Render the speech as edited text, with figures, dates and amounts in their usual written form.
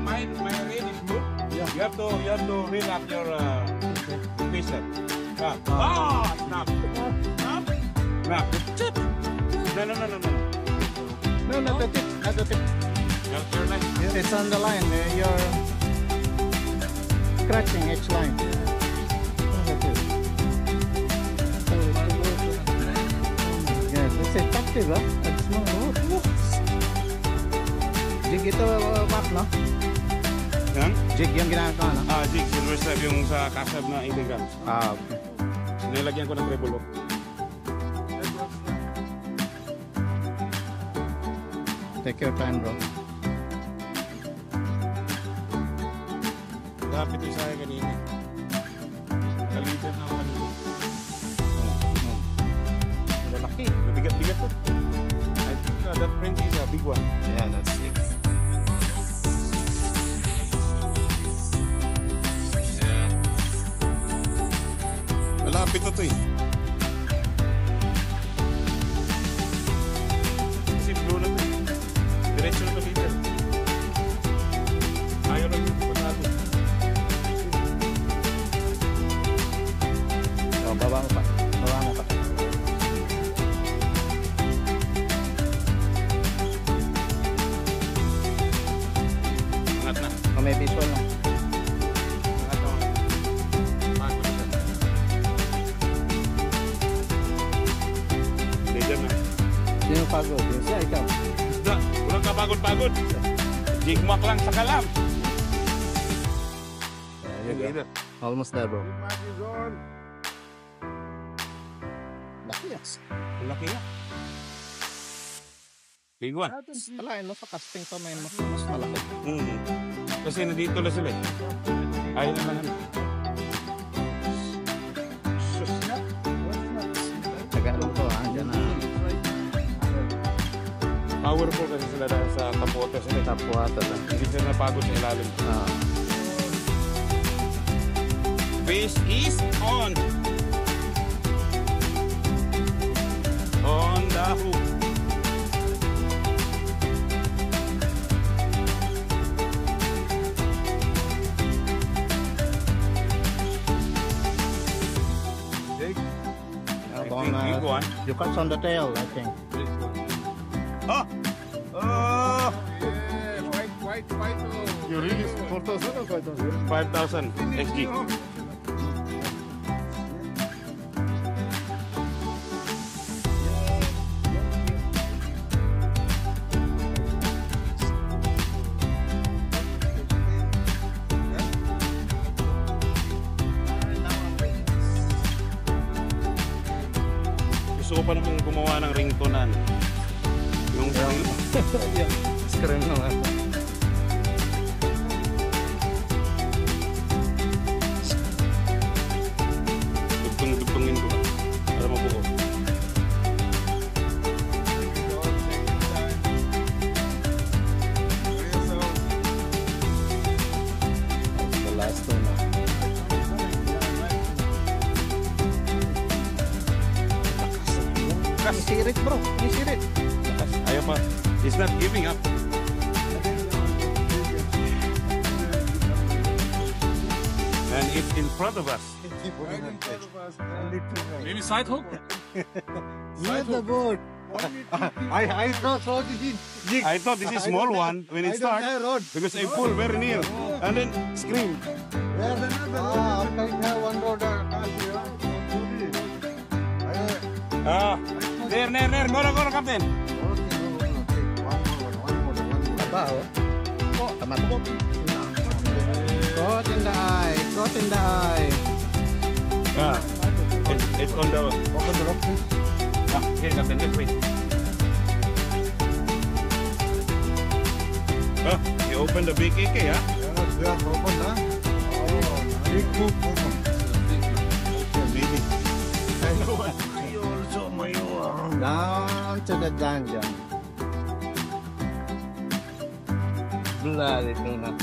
My rain is good. Yeah. You have to reel up your fisher. Snap. Snap. Tip. No, not the tip. Not the tip. Your line. It's on the line. You're scratching each line. Yes, it's effective, huh? It's not jig ito, Mac, no? Yan? Jig yung ginagawa, no? Jig. Silver stripe yung sa kasab na 80 grams. Okay. Nilagyan ko ng treble hook. Take your time, bro. Lapit yung sa akin kanina. Kalitan na ako kanina. Malaki. Mabigat-bigat to. I think that print is a big one. Yeah, that's it. Malapit na to eh. Kasi blue na to eh. Diretso na to dito. Ayaw lang yung pagkato. Baba mo pa. Angat na. May visual lang. Angat na. Pagod na. Leader na. Sino pagod? Yung siya, ikaw. Isda. Walang kapagod-pagod. Jigmak lang sa kalam. Leader. Almost there, bro. Laki yan. Laki nga. Big one. Alain mo sa casting pa may mas malaki. Kasi nandito na sila eh. Ayaw naman ano. Sus. Tagalog to, ha? Diyan na. Powerful kasi sila dahil sa tapuata sila. Tapuata na. Hindi sila napagod sa ilalim. Fish is on. On the hook. Big one. You catch on the tail, I think. Oh! Oh! White. You release 4,000 or 5,000? 5,000 XG. Gusto ko pa naman gumawa ng ringtonan. Yung Screen mo nga. Dugtungin ko ba? Para mabuo. The last one na. Isirit, bro. Isirit. Ayaw pa. He's not giving up. And it's in front of us. Maybe side hook? Near the boat. I thought so did jig. I thought this is small one when it starts because I pull very near and then scream. There's another one rod. There. Go, Captain. Bao. Tama to. Caught in the eye. Caught in the eye. It's on the rock. Here, Captain, let's wait. You open the big AK, huh? Yes, open, huh? Big hook open. Baby. Down to the dungeon. Bloody tuna.